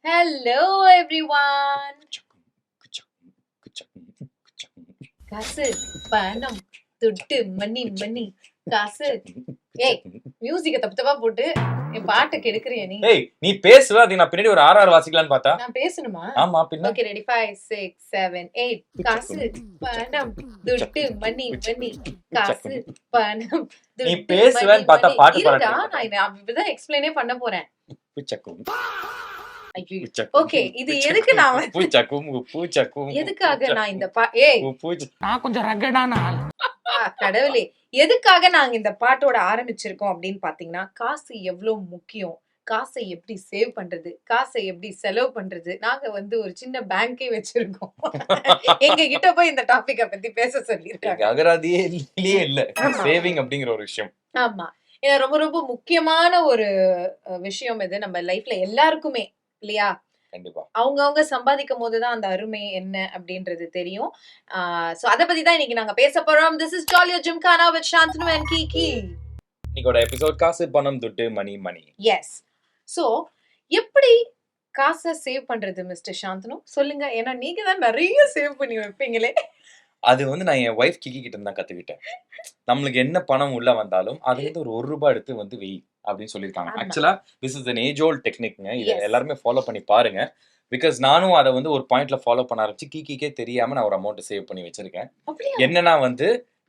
Hello everyone. காசு பணம் துட்டு மணி மணி காசு. ஏய் மியூசிக்க தப்பு தப்பா போட்டு என் பாட்டை கெடுக்குறிய நீ. ஏய் நீ பேசுவ அது நான் பின்னாடி ஒரு ஆர்ஆர் வாசிக்கலாம்னு பார்த்தா. நான் பேசணுமா? ஆமா பின்ன. ஓகே ரெடி 5 6 7 8 காசு பணம் துட்டு மணி மணி காசு பணம் துட்டு. நீ பேசுவேன்னு பார்த்தா பாட்டு பாடுறா. நான் இப்பதான் எக்ஸ்பிளைனே பண்ண போறேன். பூச்சக்கும். ஓகே இது எதுக்கு நான் பூச்சக்கும் எதுக்காக நான் இந்த ஏய் நான் கொஞ்சம் ரகடான ஆள். கடவுளே எதுக்காக நாங்க இந்த பாட்டோட ஆரம்பிச்சிருக்கோம் அப்படின்னு பாத்தீங்கன்னா, காசு எவ்வளவு முக்கியம், காசை எப்படி சேவ் பண்றது, காசை எப்படி செலவு பண்றது. நாங்க ஒரு சின்ன பேங்கே வச்சிருக்கோம். எங்க கிட்ட போய் இந்த டாபிக்க பத்தி பேச சொல்லிருக்காங்க. அகராதியே இல்ல சேவிங் அப்படிங்கிற ஒரு விஷயம். ஆமா, ஏன்னா ரொம்ப ரொம்ப முக்கியமான ஒரு விஷயம் இது நம்ம லைஃப்ல எல்லாருக்குமே இல்லையா? கண்டிப்பா அவங்க சம்பாதிக்கும் போதுதான் அந்த அருமை என்ன அப்படின்றது தெரியும். சோ அத பத்தி தான் இன்னைக்கு நாங்க பேச போறோம். This is Jolly Jimkhana with Shantanu and Kiki. இன்னைக்கோட எபிசோட் காசு பணம் துட்டு மணி மணி. எஸ். சோ எப்படி காசை சேவ் பண்றது மிஸ்டர் சாந்தனு சொல்லுங்க. ஏன்னா நீங்க தான் நிறைய சேவ் பண்ணி வைப்பீங்களே. அது நான் என் ஒய்ஃப் கிக்கி கிட்ட தான் கத்துக்கிட்டேன். நம்மளுக்கு என்ன பணம் உள்ள வந்தாலும் அது ஒரு ரூபாய் எடுத்து வெய் அப்படின்னு சொல்லியிருக்காங்க. ஆக்சுவலா this is an age old டெக்னிக்ங்க. இதை எல்லாருமே ஃபாலோ பண்ணி பாருங்க. பிகாஸ் நானும் அதை ஒரு பாயிண்ட்ல ஃபாலோ பண்ண ஆரம்பிச்சு கிக்கிக்கே தெரியாம நான் ஒரு அமௌண்ட் சேவ் பண்ணி வச்சிருக்கேன். என்னன்னா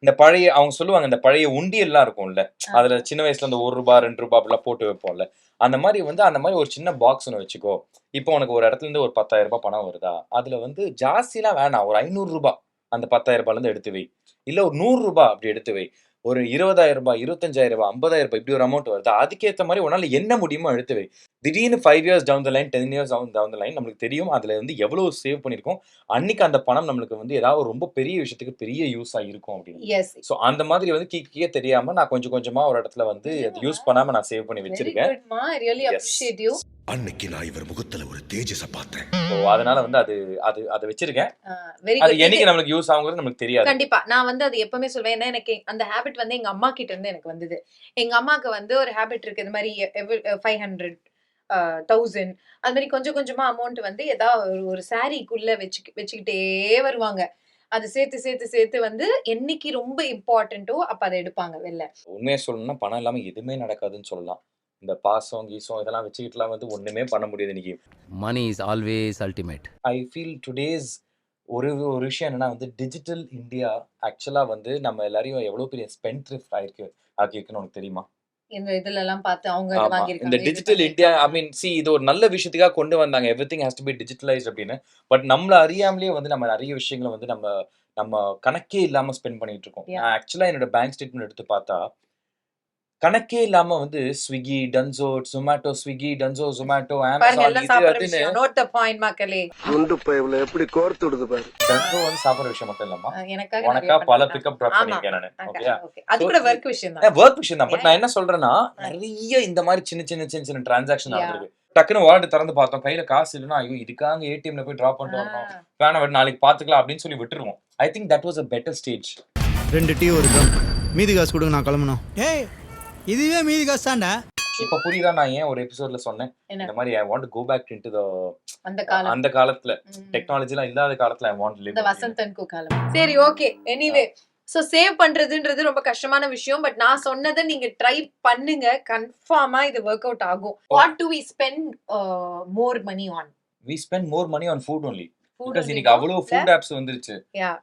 இந்த பழைய அவங்க சொல்லுவாங்க இந்த பழைய உண்டியல்லாம் இருக்கும்ல, அதுல சின்ன வயசுல இந்த 1 ரூபாய் 2 ரூபாய் அப்படிலாம் போட்டு வைப்போம்ல, அந்த மாதிரி ஒரு சின்ன பாக்ஸ் ஒன்று வச்சுக்கோ. இப்போ உனக்கு ஒரு இடத்துல இருந்து ஒரு 10,000 ரூபாய் பணம் வருதா, அதுல ஜாஸ்திலாம் வேணாம், ஒரு 500 ரூபாய் அந்த 10,000 ரூபாயில இருந்து எடுத்து வை, இல்ல ஒரு 100 ரூபாய் அப்படி எடுத்து வை, ஒரு 20,000 ரூபாய் 25,000 ரூபாய் 50,000 ரூபாய் இப்படி ஒரு அமௌண்ட் வருது, அதுக்கேற்ற மாதிரி உன்னால என்ன முடியுமோ எடுத்து வை. திடீர்னு 5 years down the line 10 years down the line நம்மளுக்கு தெரியும் அதுல எவ்வளவு சேவ் பண்ணிருக்கோம், அன்னைக்கு அந்த பணம் நம்மளுக்கு ஏதாவது ரொம்ப பெரிய விஷயத்துக்கு பெரிய யூஸா இருக்கும் அப்படின்னு. சோ அந்த மாதிரி கிக்கே தெரியாம நான் கொஞ்சம் கொஞ்சமா ஒரு இடத்துல யூஸ் பண்ணாம நான் சேவ் பண்ணி வச்சிருக்கேன். அன்னைக்கு நான் இவர் முகத்துல ஒரு தேஜஸ பார்த்தேன். அதனால அது வச்சிருக்கேன். அது என்னைக்கு நம்மளுக்கு யூஸ் ஆகுங்கிறது நமக்கு தெரியாது. கண்டிப்பா நான் அது எப்பவுமே சொல்வேன். ஏன்னா எனக்கு அந்த ஹேபிட் எங்க அம்மா கிட்ட இருந்து எனக்கு வந்தது. எங்க அம்மாக்கு ஒரு ஹேபிட் இருக்கு, இது மாதிரி 500 1000 அது மாதிரி கொஞ்சம் கொஞ்சமா அமௌண்ட் ஏதாவது ஒரு சாரிக்குள்ள வச்சுக்கிட்டே வருவாங்க. அது சேர்த்து சேர்த்து சேர்த்து என்னைக்கு ரொம்ப இம்பார்ட்டன்ட்டோ அப்ப அதை எடுப்பாங்க வெளில. உண்மையை சொல்லணும்னா பணம் இல்லாம எதுவுமே நடக்காதுன்னு சொல்லலாம். இந்த பாசம் கீசம் இதெல்லாம் வச்சுக்கிட்டுலாம் ஒண்ணுமே பண்ண முடியாது இன்னைக்கு. Money is always ultimate. I feel today's ஒரு விஷயம் என்னன்னா டிஜிட்டல் இந்தியா ஆக்சுவலா நம்ம எல்லாரையும் எவ்வளவு பெரிய ஸ்பெண்ட் த்ரிஃப்ட் ஆக்கியிருக்குன்னு உனக்கு தெரியுமா? இந்த இதுல எல்லாம் பார்த்து அவங்க வாங்கிருக்காங்க. இந்த டிஜிட்டல் இந்தியா இது ஒரு நல்ல விஷயத்துக்காக கொண்டு வந்தாங்க, everything has to be digitalized அப்படின்னு. பட் நம்மள அறியாமலே நம்ம நிறைய விஷயங்களை நம்ம கணக்கே இல்லாம ஸ்பெண்ட் பண்ணிட்டு இருக்கோம். ஆக்சுவலா என்னோட பேங்க் ஸ்டேட்மெண்ட் எடுத்து பார்த்தா கணக்கே இல்லாம Swiggy Dunzo Zomato Swiggy Dunzo Zomato Amazon note the point மக்களே. குண்டு பைப்ல எப்படி கோர்த்து விடுது பாரு. டன்சோ சாப்பிடுற விஷயம் மட்டும் இல்லம்மா, எனக்காக உனக்கா பல பிக்கப் டிராப் பண்ணிருக்கேன் நானு. ஓகேயா, அது கூட வர்க் விஷயம் தான். வர்க் விஷயம் தான். பட் நான் என்ன சொல்றேன்னா நிறைய இந்த மாதிரி சின்ன டிரான்சாக்ஷன் நடக்குது. டக்குன்னு வாலெட் திறந்து பார்த்தோம், கையில காசு இல்லைன்னா ஐயோ இதுக்காக ஏடிஎம்ல போய் டிராப் பண்ணிட்டு வரணும், வேணா நாளைக்கு பாத்துக்கலாம் அப்படின்னு சொல்லி விட்டுருவோம். I think that was a better stage. 2 tea ஒரு கம் மீதி காசு கொடுங்க நான் கிளம்பணும். ஏய் இதுவே மீதி காசு தான்டா. இப்ப புரியுதா நான் ஏன் ஒரு எபிசோட்ல சொன்னேன் இந்த மாதிரி I want to go back into the அந்த காலத்துல டெக்னாலஜி எல்லாம் இல்லாத காலத்துல I want to live இந்த வசந்தன் கோ காலம். சரி ஓகே, எனிவே சோ சேவ் பண்றதுன்றது ரொம்ப கஷ்டமான விஷயம். பட் நான் சொன்னதை நீங்க ட்ரை பண்ணுங்க, கன்ஃபார்மா இது வொர்க் அவுட் ஆகும். What do we spend more money on? We spend more money on food only. Because இன்னைக்கு அவ்வளவு ஃபுட் ஆப்ஸ் வந்துருச்சு.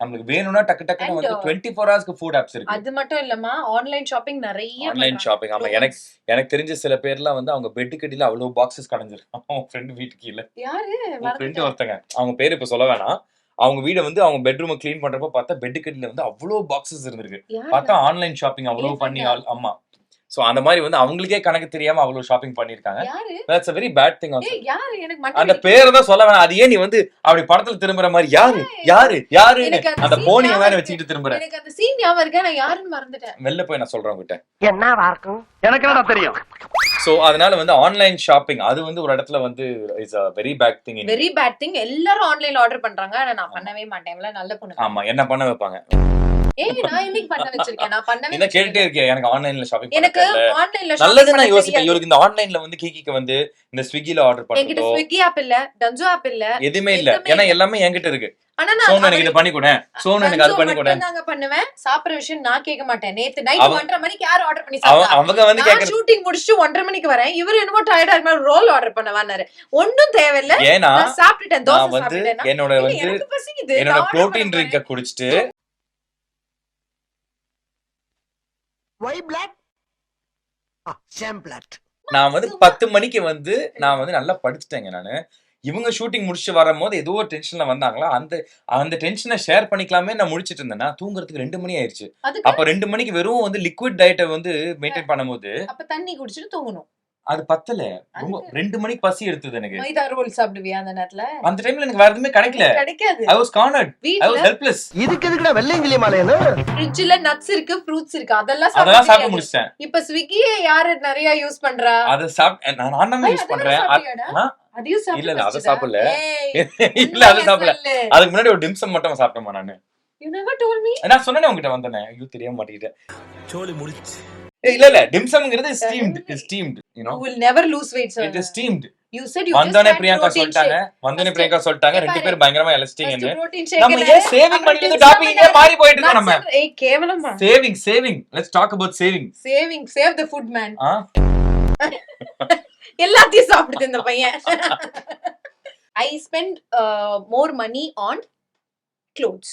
நமக்கு வேணும்னா டக்கு டக்குன்னு 24 ஹவர்ஸ்க்கு ஃபுட் ஆப்ஸ் இருக்கு. அது மட்டும் இல்லமா ஆன்லைன் ஷாப்பிங் நிறைய ஆன்லைன் ஷாப்பிங். ஆமா, எனக்கு தெரிஞ்ச சில பேர்லாம் அவங்க பெட் கடியில அவ்வளவு பாக்ஸஸ் கடஞ்சிருக்காங்க. அவங்க ஃப்ரெண்ட் வீட்டுக்கு கீழ யாரு ஃப்ரெண்ட் ஒருத்தங்க, அவங்க பேர் இப்ப சொல்ல வேணாம், அவங்க வீட அவங்க பெட்ரூம் கிளீன் பண்றப்ப பார்த்தா பெட் கடியில அவ்வளவு பாக்ஸஸ் இருந்திருக்கு. பார்த்தா ஆன்லைன் ஷாப்பிங் அவ்வளவு பண்ணி ஆமா. சோ அந்த மாதிரி அவங்களுக்கே கணக்கு தெரியாம அவ்வளவு ஷாப்பிங் பண்ணிருக்காங்க. That's a very bad thing also. யாரு எனக்கு மட்டும் அந்த பேரை தான் சொல்ல வேணாம். அது ஏன் நீ அப்படி படத்துல திரும்புற மாதிரி யாரு அந்த போனிய வேற வச்சிட்டு திரும்புற. எனக்கு அந்த சீன் ஞாபகம் இருக்கு, நான் யாருன்னு மறந்துட்டேன். வெளில போய் நான் சொல்றேன் உங்ககிட்ட. என்னவா இருக்கும் எனக்கு என்னடா தெரியும். சோ அதனால ஆன்லைன் ஷாப்பிங் அது ஒரு இடத்துல is a very bad thing. Very bad thing. எல்லாரும் ஆன்லைன்ல ஆர்டர் பண்றாங்க, ஆனா நான் பண்ணவே மாட்டேன்ல. நல்ல பொண்ணு. ஆமா, என்ன பண்ண வைப்பாங்க. ஏய் நான் இன்னைக்கு பண்ண வச்சிருக்கேன். நான் பண்ணவே என்ன கேட்டுட்டே வச்சிருக்கேன். இருக்கேன் எனக்கு ஆன்லைன்ல ஷாப்பிங் பண்ண எனக்கு தெரியல. ஆன்லைன்ல நல்லது நான் யோசிப்பேன் இவருக்கு இந்த ஆன்லைன்ல வந்து கிகிக்கு வந்து இந்த ஸ்விக்கில ஆர்டர் என்கிட்ட பண்றதோ ஸ்விக்கி ஆப் இல்ல, டன்சோ ஆப் இல்ல. எதுவுமே இல்ல. எதுவுமே ஏன்னா இல்ல. எல்லாமே என்கிட்ட இருக்கு. ஆனா நான் சோனு எனக்கு இது பண்ணி கொடு, சோனு எனக்கு அது பண்ணி கொடு. தாங்க பண்ணுவேன். சாப்பிடுற விஷயம் நான் கேட்க மாட்டேன். நேத்து நைட் அவ- 1:30 மணிக்கு யார் ஆர்டர் பண்ணி சாப்பிட்டா? அவங்க வந்து நான் கேக்குறது ஷூட்டிங் முடிச்சிட்டு 1:30 மணிக்கு வரேன். இவர் என்னமோ டயர்டா இருக்க ரோல் ஆர்டர் பண்ணவானாரு. ஒண்ணும் தேவையில்ல. ஏன்னா நான் சாப்பிட்டுட்டேன். நான் தோசை வந்து சாப்பிட்டேன். என்னோட இல்ல, வந்து எனக்கு பசிக்குது. என்னோட நான் order புரோட்டீன் பண்ண ட்ரிங்க போறேன். குடிச்சிட்டு ஒய் பிளாக் சேம் பிளாக் நான் வந்து 10 மணிக்கு வந்து நான் வந்து நல்லா படிச்சுட்டேங்க நானு. இவங்க ஷூட்டிங் முடிச்சு வரும்போது ஏதோ ஒரு டென்ஷன்ல வந்தாங்களா, அந்த டென்ஷனை ஷேர் பண்ணிக்கலாமே நான் முடிச்சிட்டு இருந்தேன்னா தூங்குறதுக்கு 2 மணி ஆயிருச்சு. அதுக்கு அப்ப 2 மணிக்கு வெறும் வந்து லிக்விட் டயட்டை வந்து மெயின்டைன் பண்ணும்போது அப்ப தண்ணி குடிச்சிட்டு தூங்கணும். அது பத்தல. ரொம்ப 2 மணிக்கு பசி எடுத்தது எனக்கு. மைதா ரோல் சாப்பிடுவியா அந்த நேரத்துல? அந்த டைம்ல எனக்கு வேற எதுவுமே கிடைக்கல. கிடைக்காது. I was cornered. I was வீட்ல helpless. இதுக்கு எதுக்குடா வெள்ளையங்கிலி மாலையன்னு ஃப்ரிட்ஜ்ல நட்ஸ் இருக்கு, ஃப்ரூட்ஸ் இருக்கு. அதெல்லாம் அதெல்லாம் சாப்பிட்டு சாப்பிட முடிச்சிட்டேன். இப்ப ஸ்விக்கியே யாரு நிறைய யூஸ் பண்றா? அதை சாப்பிட்டு நான் தான் யூஸ் பண்றேன். சாப்பிட்டியாடா? அதையும் சாப்பிட்டு இல்ல, இல்ல, அதை பசிச்சுதா? சாப்பிடல. ஏய், இல்ல அதை சாப்பிடல. சொல்லு. அதுக்கு முன்னாடி ஒரு டிம்சம் மட்டும் சாப்பிட்டேமா நானு. You never told me. நான் சொன்னேனே உங்ககிட்ட வந்தேனே. ஐயோ தெரியாம மாட்டிக்கிட்டேன். சோலி முடிச்சு இல்ல இல்ல டிம்சம்ங்கிறது steamed you know You will never lose weight, sir. it is steamed. You said you just வந்தோனே had பிரியங்கா protein சொல்லிட்டாங்க. shake. வந்தோனே First- பிரியங்கா சொல்லிட்டாங்க இங்க ரெண்டு பாரு. பேரும் பயங்கரமா First எலஸ்டிங்னு. protein நம்ம shake ஏன் சேவிங் பண்ணில இருந்து அப்புறம் டாபிக் ஏன் மாறி போயிட்டு இருக்கோம் நம்ம? nuts. ஏய் கேவலமா. Saving let's talk about saving. Save the food man. ஆ எல்லாத்தையும் சாப்பிடுது இந்த பையன். I spend more money on clothes.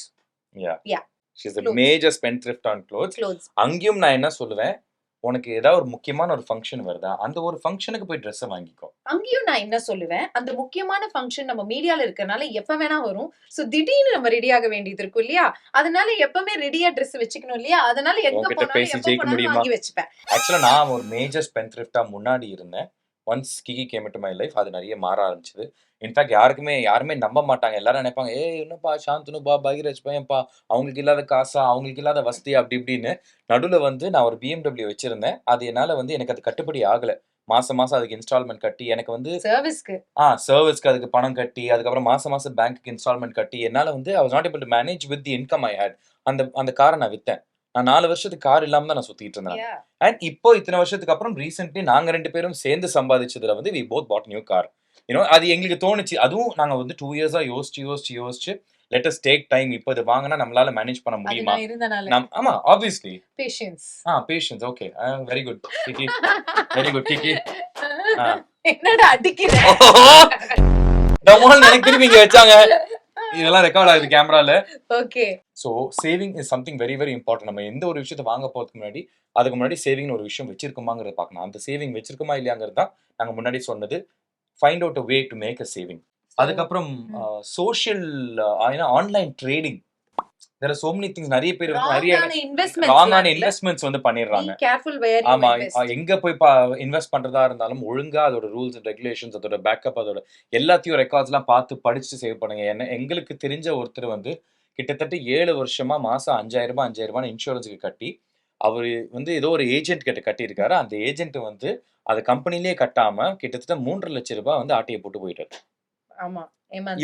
yeah Yeah. she's a Clothes. major spendthrift on clothes. Clothes. அங்கேயும் நான் என்ன சொல்லுவேன், உனக்கு ஏதாவது ஒரு முக்கியமான ஒரு ஃபங்க்ஷன் வருதா, அந்த ஒரு ஃபங்க்ஷனுக்கு போய் ட்ரெஸ் வாங்கிக்கோ. அங்கேயும் நான் என்ன சொல்லுவேன், அந்த முக்கியமான ஃபங்க்ஷன் நம்ம மீடியால இருக்கறனால எப்ப வேணா வரும். சோ திடீர்னு நம்ம ரெடி ஆக வேண்டியது இருக்கும் இல்லையா? அதனால எப்பவுமே ரெடியா Dress வச்சுக்கணும் இல்லையா? அதனால எங்க உன்கிட்ட போனாலும் பேசி எப்ப ஜெயிக்க போனாலும் முடியுமா? வாங்கி வச்சுப்பேன். ஆக்சுவலா நான் ஒரு மேஜர் ஸ்பென்த்ரிஃப்டா முன்னாடி இருந்தேன். Once Kiki came to my life அது நிறைய மாற ஆரம்பிச்சது. இன்ஃபேக்ட் யாருமே நம்ப மாட்டாங்க. எல்லாரும் நினைப்பாங்க, ஏய் என்னப்பா சாந்தனுப்பா பகிரஜ் பையன்ப்பா, அவங்களுக்கு இல்லாத காசா, அவங்களுக்கு இல்லாத வசதி அப்படி இப்படின்னு. நடுவில் வந்து நான் ஒரு BMW வச்சிருந்தேன். அது என்னால வந்து எனக்கு அது கட்டுப்படி ஆகல. மாசம் அதுக்கு இன்ஸ்டால்மெண்ட் கட்டி எனக்கு வந்து சர்வீஸ்க்கு சர்வீஸ்க்கு அதுக்கு பணம் கட்டி அதுக்கப்புறம் மாசம் பேங்க்கு இன்ஸ்டால்மெண்ட் கட்டி என்னால வந்து I was not able to manage with the income I had. அந்த காரை நான் வித்தேன். நான் 4 வருஷத்துக்கு கார் இல்லாம தான் நான் சுத்திட்டு இருந்தேன். அண்ட் இப்போ இத்தனை வருஷத்துக்கு அப்புறம் ரீசென்ட்லி நாங்க 2 பேரும் சேர்ந்து சம்பாதிச்சதுல வந்து we both bought new car. அது எங்களுக்கு தோணுச்சு. அதுவும் நாங்க வந்து 2 இயர்ஸா யோசிச்சு let us take time. இப்போ இது வாங்கினா நம்மளால மேனேஜ் பண்ண அது முடியுமா? நான் இருந்தனால ஆமா obviously patience. Patience. Okay very good Kiki, very good Kiki. என்னடா அடிக்கிற? டமால் எனக்கு திரும்பி இங்க வச்சாங்க. இதெல்லாம் ரெக்கார்ட் ஆகுது கேமரால. Okay. So saving is something very very important. நம்ம எந்த ஒரு விஷயத்தை வாங்க போறதுக்கு அதுக்கு முன்னாடி சேவிங்னு ஒரு விஷயம் வச்சிருக்கோமாங்கிறத பார்க்கணும். அந்த சேவிங் வச்சிருக்கோமா இல்லையாங்கிறது தான் நாங்க முன்னாடி சொன்னது. Find out a way to make a saving. அதுக்கப்புறம் social online trading. there are so many things. நிறைய பேர் வந்து நிறைய ராங்கான இன்வெஸ்ட்மெண்ட்ஸ் வந்து பண்ணிடுறாங்க. ஆமா, எங்க போய் இன்வெஸ்ட் பண்றதா இருந்தாலும் ஒழுங்கா அதோட ரூல்ஸ் அண்ட் ரெகுலேஷன்ஸ், அதோட பேக்கப், அதோட எல்லாத்தையும் ரெக்கார்ட்ஸ் எல்லாம் பார்த்து படிச்சு சேவ் பண்ணுங்க. எங்களுக்கு தெரிஞ்ச ஒருத்தர் வந்து கிட்டத்தட்ட 7 வருஷமா மாசம் 5000 இன்சூரன்ஸுக்கு கட்டி அவரு வந்து ஏதோ ஒரு ஏஜென்ட் கிட்ட கட்டியிருக்காரு. அந்த ஏஜென்ட் வந்து அதை கம்பெனிலேயே கட்டாம கிட்டத்தட்ட 3.5 லட்சம் ரூபாய் வந்து ஆட்டையை போட்டு போயிட்டாரு.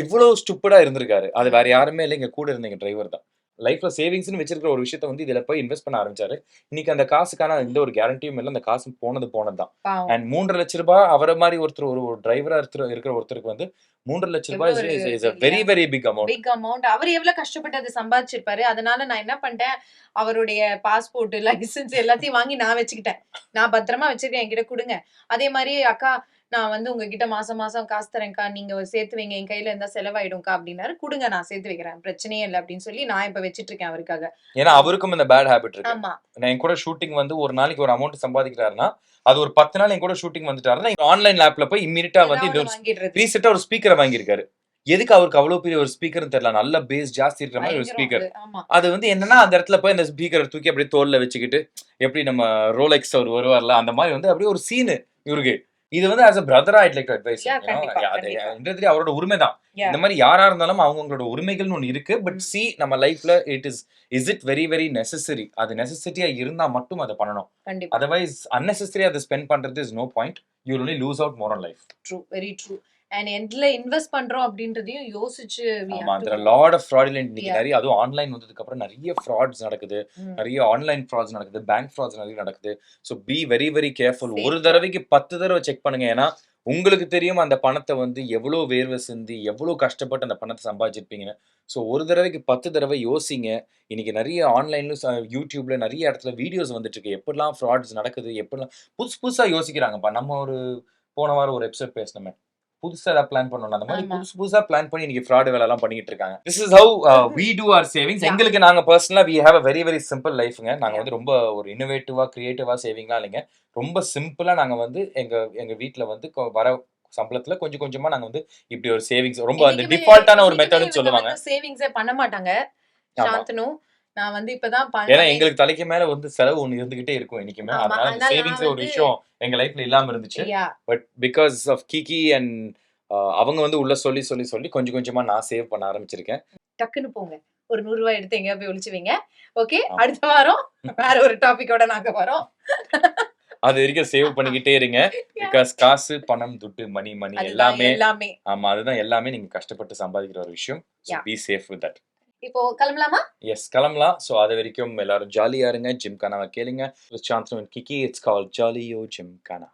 இவ்வளவு ஸ்டூப்பிடா இருந்திருக்காரு. அது வேற யாருமே இல்லை, இங்க கூட இருந்த எங்க டிரைவர் தான். லைஃப்ல சேவிங்ஸ்னு வச்சிருக்கிற ஒரு விஷயத்த வந்து இதுல போய் இன்வெஸ்ட் பண்ண ஆரம்பிச்சாரு. இன்னைக்கு அந்த காசுக்கான எந்த ஒரு கேரண்டியும் இல்லை. அந்த காசு போனதுதான். அண்ட் 3.5 லட்சம் ரூபாய் அவரை மாதிரி ஒரு டிரைவரா இருக்கிற ஒருத்தருக்கு வந்து 3.5 லட்சம் ரூபாய் is a very very big amount. அவர் எவ்வளவு கஷ்டப்பட்டு அதை சம்பாதிச்சிருப்பாரு. அதனால நான் என்ன பண்ணிட்டேன், அவருடைய பாஸ்போர்ட் லைசன்ஸ் எல்லாத்தையும் வாங்கி நான் வச்சுக்கிட்டேன். நான் பத்திரமா வச்சிருக்கேன், என்கிட்ட கொடுங்க. அதே மாதிரி அக்கா நான் வந்து உங்ககிட்ட மாசம் காசு தரேன்க்கா, நீங்க சேர்த்து வைங்க, என் கையில இருந்தா செலவாயிடும்க்கா அப்படின்னாரு. கொடுங்க நான் சேர்த்து வைக்கிறேன், பிரச்சனையே இல்லை அப்படின்னு சொல்லி நான் இப்ப வச்சிட்டு இருக்கேன் அவருக்காக. ஏன்னா அவருக்கும் இந்த பேட் ஹேபிட் இருக்கு. ஆமா, நான் என் கூட ஷூட்டிங் வந்து ஒரு நாளைக்கு ஒரு அமௌண்ட் சம்பாதிக்கிறாருன்னா அது ஒரு 10 நாள் என் கூட ஷூட்டிங் வந்துட்டாருன்னா ஆன்லைன் ஆப்ல போய் இம்மீடியட்டா வந்து இந்த ரீசெட்டா ஒரு ஸ்பீக்கரை வாங்கியிருக்காரு. எதுக்கு அவருக்கு அவ்வளவு பெரிய ஒரு ஸ்பீக்கர்னு தெரியல. நல்ல பேஸ் ஜாஸ்தி இருக்கிற மாதிரி ஒரு ஸ்பீக்கர். அது வந்து என்னன்னா அந்த இடத்துல போய் அந்த ஸ்பீக்கரை தூக்கி அப்படியே தோல்ல வச்சுக்கிட்டு எப்படி நம்ம ரோலெக்ஸ் அவர் வருவார்ல அந்த மாதிரி வந்து அப்படியே ஒரு சீனு இவருக்கு. இது வந்து as a brother I'd like to advise you. அவரோட உரிமை தான். இந்த மாதிரி யாரா இருந்தாலும் அவங்களோட உரிமைகள்னு ஒன்று இருக்கு. பட் சி நம்ம லைஃப்ல is it very very necessary. அது நெசசிட்டியா இருந்தா மட்டும் அதை பண்ணணும். அதர்வைஸ் unnecessary அதை ஸ்பெண்ட் பண்றது is no point. You will only lose out more on life. True, very true. And எதுல இன்வெஸ்ட் பண்றோம் அப்படின்றதையும் யோசிச்சு we ஆமா have to அதுல லாட் ஆஃப் ஃப்ராடுலண்ட் இன்னைக்கு Yeah. நிறைய அதுவும் ஆன்லைன் வந்ததுக்கு அப்புறம் நிறைய ஃப்ராட்ஸ் நடக்குது, ம். நிறைய ஆன்லைன் ஃப்ராட்ஸ் நடக்குது, பேங்க் ஃப்ராட்ஸ் நிறைய நடக்குது. So be very very careful. Safe. ஒரு தடவைக்கு 10 தடவை செக் பண்ணுங்க. ஏன்னா உங்களுக்கு தெரியும் அந்த பணத்தை வந்து எவ்வளோ வேர்வை சிந்தி எவ்வளோ கஷ்டப்பட்டு அந்த பணத்தை சம்பாதிச்சிருப்பீங்கன்னு. ஸோ ஒரு தடவைக்கு 10 தடவை யோசிங்க. இன்னைக்கு நிறைய ஆன்லைன்ல யூடியூப்ல நிறைய இடத்துல வீடியோஸ் வந்துட்டு இருக்கு. எப்படிலாம் ஃப்ராட்ஸ் நடக்குது, எப்படிலாம் புதுசு புதுசா யோசிக்கிறாங்கப்பா. நம்ம ஒரு போன வாரம் ஒரு எபிசோட் பேசணுமே, புதுசா ஏதாவது பிளான் பண்ணணும். அந்த மாதிரி ஆமா. புதுசு புதுசா பிளான் பண்ணி இன்னைக்கு ஃப்ராட் வேலை எல்லாம் பண்ணிட்டு இருக்காங்க. This is how we do our savings. Yeah. எங்களுக்கு நாங்க பர்சனலா we have a very very simple லைஃப்ங்க. நாங்க வந்து ரொம்ப ஒரு இன்னோவேட்டிவா கிரியேட்டிவா சேவிங்லாம் இல்லைங்க. ரொம்ப சிம்பிளா நாங்க வந்து எங்க வீட்ல வந்து வர சம்பளத்துல கொஞ்சம் கொஞ்சமா நாங்க வந்து இப்படி ஒரு சேவிங்ஸ் ரொம்ப அந்த என்னைக்குமே- டிஃபால்ட்டான ஒரு என்னைக்குமே மெத்தட்னு இவங்க சொல்லுவாங்க. வந்து savings ஏ பண்ண மாட்டாங்க ஆமா. சாந்தனு. நான் வந்து இப்பதான் ஏன்னா பண்ணேன். எங்களுக்கு தலைக்கு மேல வந்து செலவு ஒண்ணு இருந்துகிட்டே இருக்கும் என்னைக்குமே. ஆமா, அதனால அதனால சேவிங்ஸ் நான் ஒரு வந்து- விஷயம் எங்க லைஃப்ல இல்லாம இருந்துச்சு. Yeah. But because of Kiki and அவங்க வந்து உள்ள சொல்லி சொல்லி சொல்லி கொஞ்சம் கொஞ்சமா நான் சேவ் பண்ண ஆரம்பிச்சிருக்கேன். டக்குன்னு போங்க. ஒரு 100 ரூபாய் எடுத்து எங்கேயா போய் ஒளிச்சு வைங்க. ஓகே, ஆமா. அடுத்த வாரம் வேற ஒரு டாபிக்கோட நாங்க வரோம். அது வரைக்கும் சேவ் பண்ணிக்கிட்டே இருங்க. பிகாஸ் காசு, பணம், துட்டு, மணி அதுதான் எல்லாமே எல்லாமே. ஆமா அதுதான் எல்லாமே நீங்க கஷ்டப்பட்டு சம்பாதிக்கிற ஒரு விஷயம். So Yeah. Be safe with that. இப்போ கிளம்பலாமா? எஸ் கிளம்பலாம். ஸோ அது வரைக்கும் எல்லாரும் ஜாலியா இருங்க. ஜிம் கானாவை கேளுங்க. Shantanu and Kiki. It's call jolly o gym Ghana.